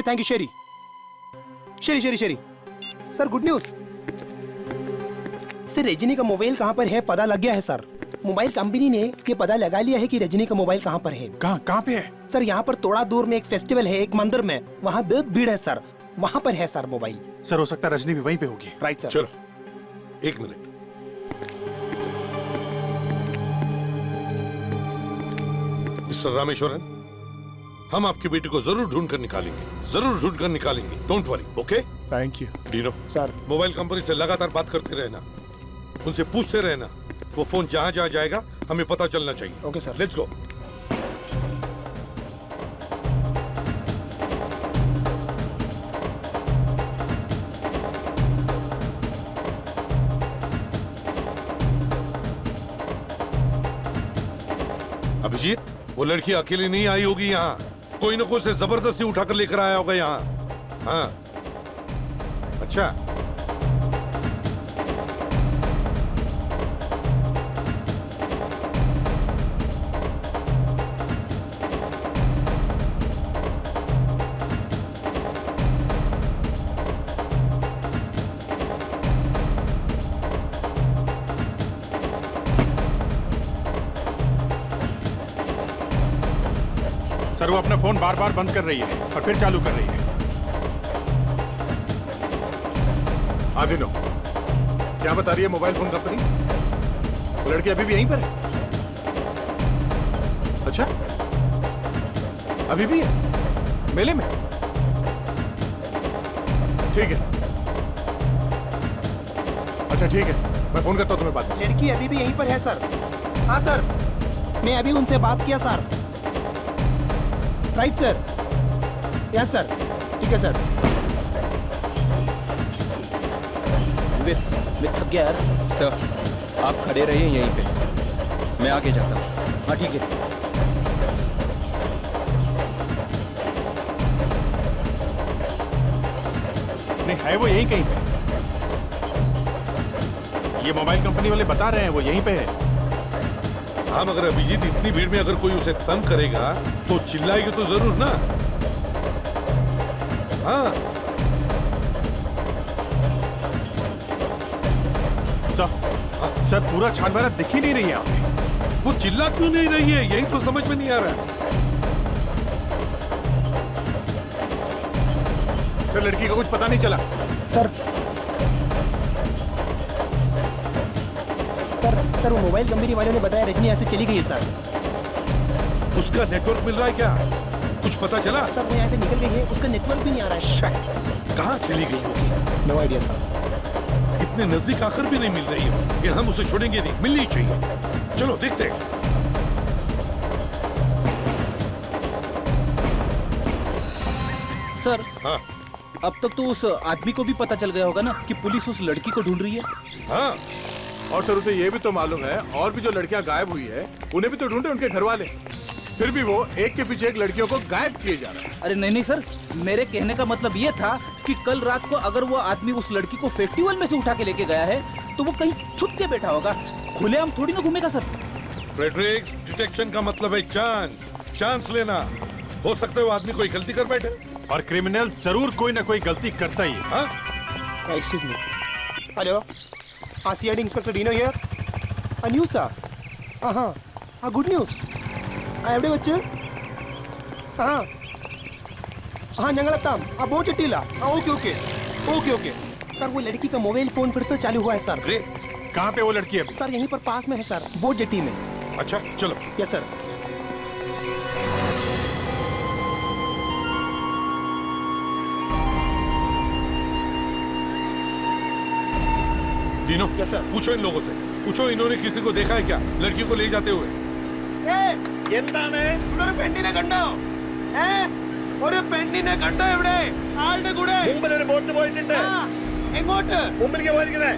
thank you. ശരി. Sir good news. Sir Rajni का मोबाइल कहाँ पर है पता लग गया है सर. मोबाइल कंपनी ने ये पता लगा लिया है कि रजनी का मोबाइल कहाँ पर है. कहाँ पे है? सर यहाँ पर थोड़ा दूर में एक फेस्टिवल है, एक मंदिर में, वहाँ बहुत भीड़ है सर. वहाँ पर है सर मोबाइल. सर हो सकता है रजनी भी वहीं पे होगी. Right sir. चलो एक मिनट. मिस्टर रामेश्वरन, हम आपकी बेटी को जरूर ढूंढ कर निकालेंगे. Don't worry. Okay, thank you. Dino sir, mobile company से लगातार बात करते रहना, उनसे पूछते रहना. वो फोन जहां जाएगा हमें पता चलना चाहिए. Okay sir. Let's go. Abhijit, वो लड़की अकेली नहीं आई होगी यहाँ. कोई ना कोई से जबरदस्ती उठाकर लेकर आया होगा यहाँ. हाँ, अच्छा. सर वो अपना फोन बार बार बंद कर रही है और फिर चालू कर रही है. आदिनो, क्या बता रही है मोबाइल फोन कंपनी? वो लड़की अभी भी यहीं पर है? अच्छा, अभी भी है मेले में? ठीक है. अच्छा ठीक है, मैं फोन करता हूँ तुम्हें बाद में. लड़की अभी भी यहीं पर है सर. हाँ सर, मैं अभी उनसे बात किया sir. Right sir. Yes sir. ठीक है सर. मैं थक गया यार. सर आप खड़े रहिए यहीं पे, मैं आगे जाता हूँ. हाँ ठीक है. नहीं है वो यहीं कहीं पे. ये मोबाइल कंपनी वाले बता रहे हैं वो यहीं पे है. हाँ, मगर अभिजीत, इतनी भीड़ में अगर कोई उसे तंग करेगा तो चिल्लाएगी तो जरूर ना. हाँ. सर पूरा छानबीन दिख ही नहीं रही है. वो चिल्ला क्यों नहीं रही है, यही तो समझ में नहीं आ रहा है. सर लड़की का कुछ पता नहीं चला. सर वो मोबाइल कंपनी वालों ने बताया रजनी यहाँ से चली गई है सर. उसका नेटवर्क मिल रहा है क्या? कुछ पता चला? सर वो यहाँ से निकल गई है, उसका नेटवर्क भी नहीं आ रहा है. कहाँ चली गई होगी? No idea sir. इतने नजदीक आकर भी नहीं मिल रही है, लेकिन हम उसे छोड़ेंगे नहीं, मिलनी चाहिए. चलो देखते हैं. सर हाँ, अब तक तो उस आदमी को भी पता चल गया होगा ना कि पुलिस उस लड़की को ढूंढ रही है. हाँ. और सर उसे ये भी तो मालूम है और भी जो लड़कियां गायब हुई है उन्हें भी तो ढूंढे उनके घर वाले. फिर भी वो एक के पीछे एक लड़कियों को गायब किए जा रहे हैं. अरे नहीं सर, मेरे कहने का मतलब ये था कि कल रात को अगर वो आदमी उस लड़की को फेस्टिवल में से उठा के लेके गया है तो वो कहीं छुप के बैठा होगा, खुलेआम थोड़ी ना घूमेगा सर. फ्रेडरिक, डिटेक्शन का मतलब है चांस लेना. हो सकता है वो आदमी कोई गलती कर बैठे. और क्रिमिनल जरूर कोई ना कोई गलती करता ही है. Excuse me. Hello, CID inspector dino here. News हाँ गुड न्यूज़. എവിടെ വെച്ച്? ഞങ്ങളെത്താം. ബോട്ട് കിട്ടിയില്ല. ओके. सर वो लड़की का मोबाइल फोन फिर से चालू हुआ है सर. कहाँ पे वो लड़की है? सर यहीं पर पास में है सर, बोट जेटी में. अच्छा चलो. Yes sir. डीनो, पूछो इन लोगों से पूछो इन्होंने किसी को देखा है क्या लड़की को ले जाते हुए? എന്താണ് ഇവിടെ പെണ്ണിനെ കണ്ടോ? ഒരു പെണ്ണിനെ കണ്ടോ ഇവിടെ ആളുടെ കൂടെ? മുമ്പിൽ ഒരു ബോട്ട് പോയിട്ടുണ്ട്. എങ്ങോട്ട്? മുമ്പിലേക്ക് പോയിരിക്കണേ.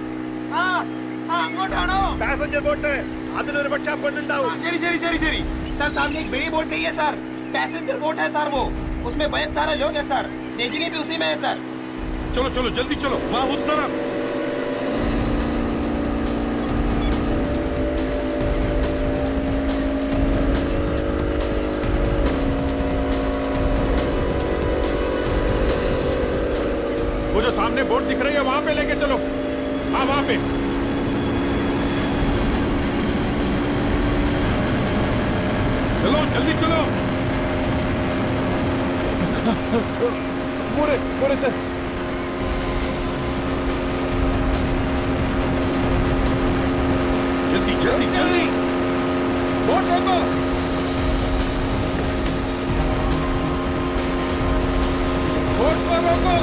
അങ്ങോട്ടാണോ? Passenger boat. അതിലൊരു പക്ഷെ പെണ്ണുണ്ടാവും. ശരി ശരി ശരി ശരി सर, सामने एक बड़ी बोट गई है सर, पैसेंजर बोट है सर वो, उसमें बहुत सारे लोग हैं सर, नेजिनी भी उसी में है सर। चलो चलो जल्दी चलो, वहाँ उस तरफ। वो जो सामने बोट दिख रही है वहां पे लेके चलो। हाँ वहां पे। चलो जल्दी चलो। पूरे पूरे से। जल्दी जल्दी जल्दी, बोट रोको। बोट को रोको।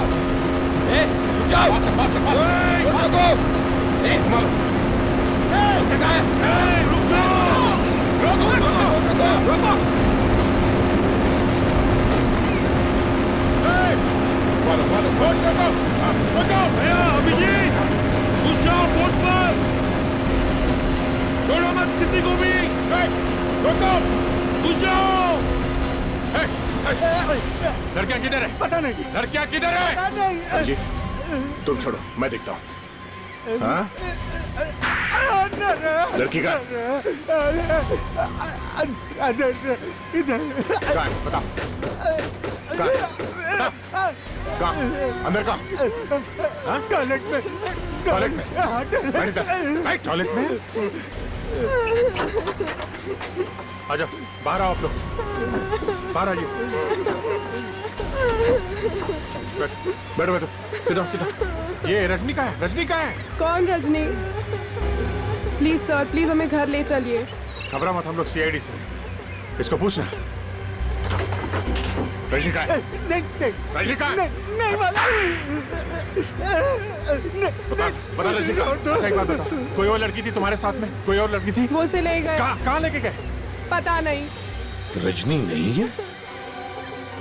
जाओ। रोको। रुक जाओ। रोको रोको रोको। बोट रोको। भैया अभिजीत, घुस जाओ बोट पर, छोड़ो मत किसी को भी। रोको, घुस जाओ। लड़कियां किधर है? पता नहीं। लड़कियां किधर है? पता नहीं। जी तुम छोड़ो, मैं देखता हूँ। हाँ? लड़की का इधर कहाँ है? बताओ कहाँ है? बताओ कहाँ? अंदर कहाँ? हाँ? टॉयलेट में। टॉयलेट में? बैठ इधर। बैठ टॉयलेट में। आ जाओ, बाहर आओ आप लोग, बाहर आइए। बैठो बैठो, सिट डाउन सिट डाउन। ये रजनी का है, रजनी का है। कौन रजनी? प्लीज सर, प्लीज हमें घर ले चलिए। घबरा मत, हम लोग सीआईडी से। इसको पूछना। रजनी का है? नहीं नहीं रजनी का है? नहीं वाला। बता बता रजनी का। अच्छा एक बात बता, कोई और लड़की थी तुम्हारे साथ में? कोई और लड़की थी? वो से ले गए। कहाँ लेके गए? पता नहीं। रजनी नहीं है?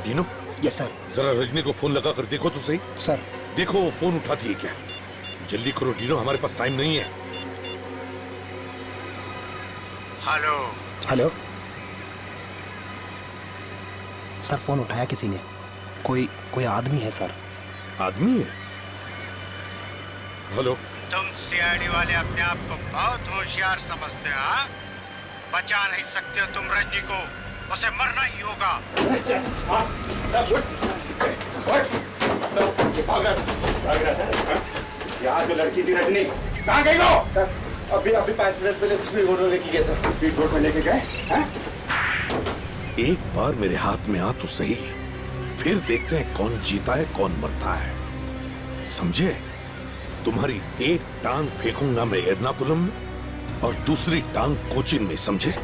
डीनो? Yes sir. जरा रजनी को फोन लगा कर देखो तो सही। सर देखो वो फोन उठाती है क्या? जल्दी करो डीनो, हमारे पास टाइम नहीं है। हेलो हेलो सर, फोन उठाया किसी ने? कोई आदमी है सर। आदमी है? हेलो। तुम सीआईडी वाले अपने आप को बहुत होशियार समझते हो, हाँ? बचा नहीं सकते हो तुम रजनी को, उसे मरना ही होगा। यहाँ जो लड़की थी रजनी, कहाँ गई वो? सर अभी 5 मिनट पहले स्पीड बोट में लेके गए सर। स्पीड बोट में लेके गए? एक बार मेरे हाथ में आ तो सही, फिर देखते हैं कौन जीता है कौन मरता है, समझे? तुम्हारी एक टांग फेंकूंगा मैं एर्नाकुलम में और दूसरी टांग कोचिन में, समझे?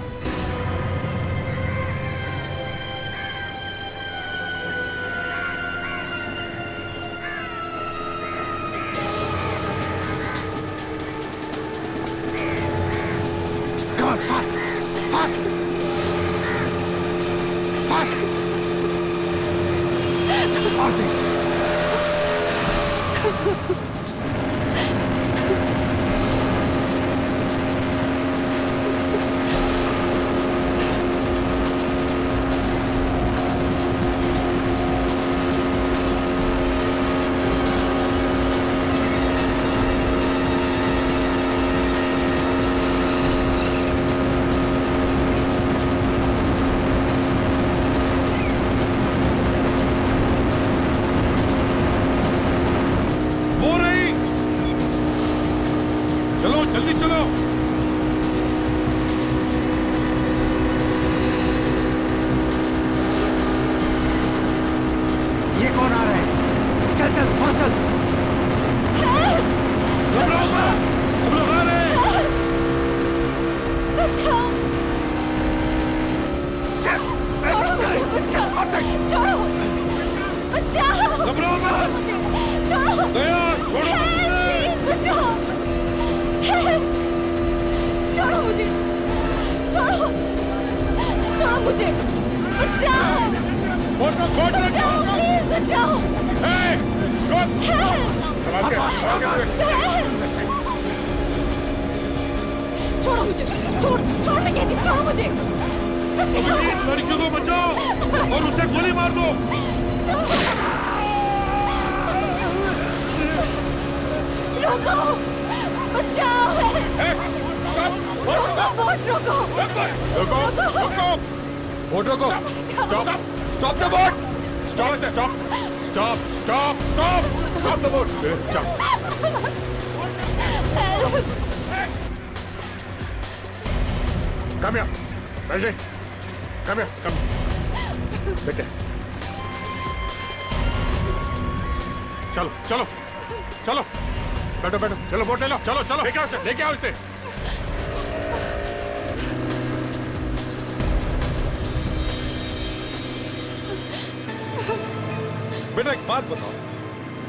वो रहे मुझे, बचाओ, बचाओ, प्लीज बचाओ। छोड़ो मुझे, छोड़ मैं कहती, छोड़ो मुझे। लड़कियों को बचाओ और उसे गोली मार दो। रोको, बचाओ, रोको, बोट रोको, बोट रोको, stop the boat, stop the boat. Come here, Rajni. Come here, come. बेटे, चलो, बैठो, चलो बोट ले लो, चलो, लेके आओ इसे। बेटा एक बात बताओ,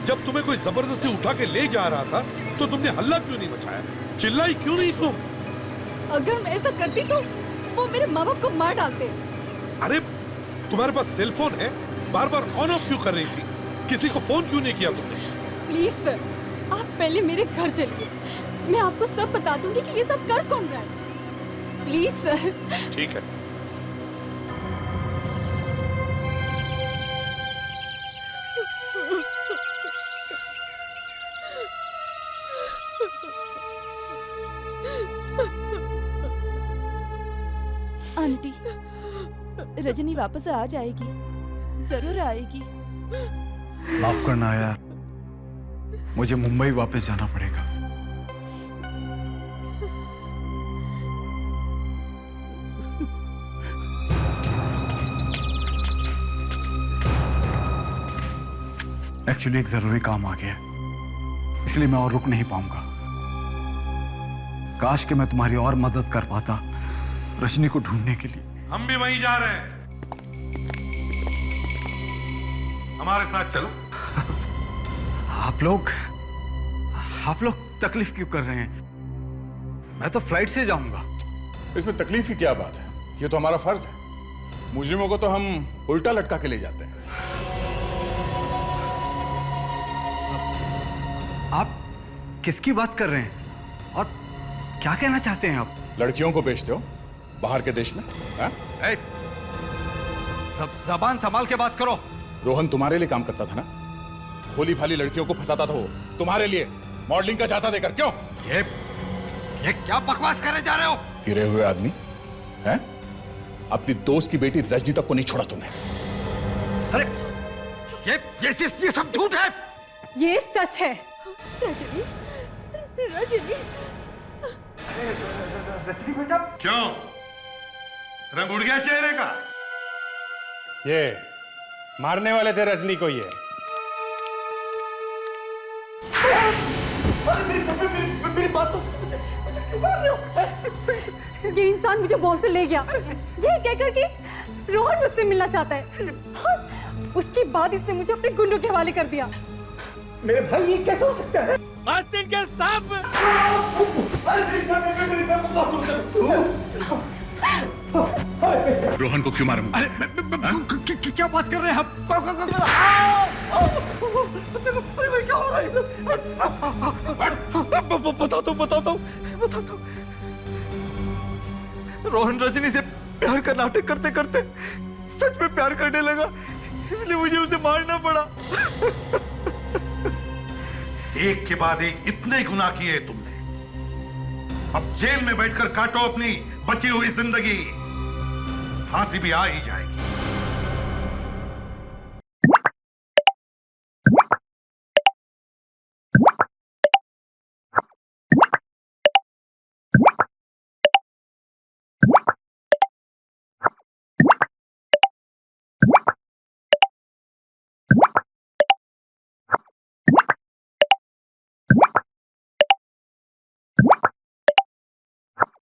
जब तुम्हें कोई जबरदस्ती उठा के ले जा रहा था तो तुमने हल्ला क्यों नहीं मचाया, चिल्लाई क्यों नहीं तुम? अगर मैं ऐसा करती तो वो मेरे माँ बाप को मार डालते। अरे तुम्हारे पास सेल फोन है, बार बार ऑन ऑफ क्यों कर रही थी? किसी को फोन क्यों नहीं किया तुमने? प्लीज सर, आप पहले मेरे घर चलिए, मैं आपको सब बता दूंगी कि ये सब कर कौन रहा है। Please sir. ठीक है। आंटी, रजनी वापस आ जाएगी, जरूर आएगी। माफ करना यार, मुझे मुंबई वापस जाना पड़ेगा। एक्चुअली एक जरूरी काम आ गया, इसलिए मैं और रुक नहीं पाऊंगा। काश कि मैं तुम्हारी और मदद कर पाता रजनी को ढूंढने के लिए। हम भी वहीं जा रहे हैं, हमारे साथ चलो। आप लोग तकलीफ क्यों कर रहे हैं? मैं तो फ्लाइट से जाऊंगा। इसमें तकलीफ की क्या बात है, ये तो हमारा फर्ज है। मुजरिमों को तो हम उल्टा लटका के ले जाते हैं। आप किसकी बात कर रहे हैं और क्या कहना चाहते हैं आप? लड़कियों को बेचते हो बाहर के देश में? जबान संभाल के बात करो। रोहन तुम्हारे लिए काम करता था ना, भोली भाली लड़कियों को फंसाता था वो तुम्हारे लिए, मॉडलिंग का झांसा देकर। क्यों? ये क्या बकवास करे जा रहे हो? गिरे हुए आदमी हैं? अपनी दोस्त की बेटी रजनी तक को नहीं छोड़ा तुमने। अरे ये सब झूठ है। ये सच है। रजनी, रजनी, रजनी बेटा, क्यों रंग उड़ गया चेहरे का? ये मारने वाले थे रजनी को। ये मेरी बात तो क्यों मार रहे हो? ये इंसान मुझे बॉल से ले गया, ये कहकर कि रोहन मुझसे मिलना चाहता है। उसके बाद इसने मुझे अपने गुंडों के हवाले कर दिया। मेरे भाई ये कैसे हो सकता है? आस्तीन के सांप। रोहन को क्यों मारूंगा? अरे क्या बात कर रहे हैं आप? क्या हो रहा है? बता दो। रोहन रजनी से प्यार का नाटक करते करते सच में प्यार करने लगा, इसलिए मुझे उसे मारना पड़ा। एक के बाद एक इतने गुनाह किए तुमने, अब जेल में बैठकर काटो अपनी बची हुई जिंदगी, फांसी भी आ ही जाएगी।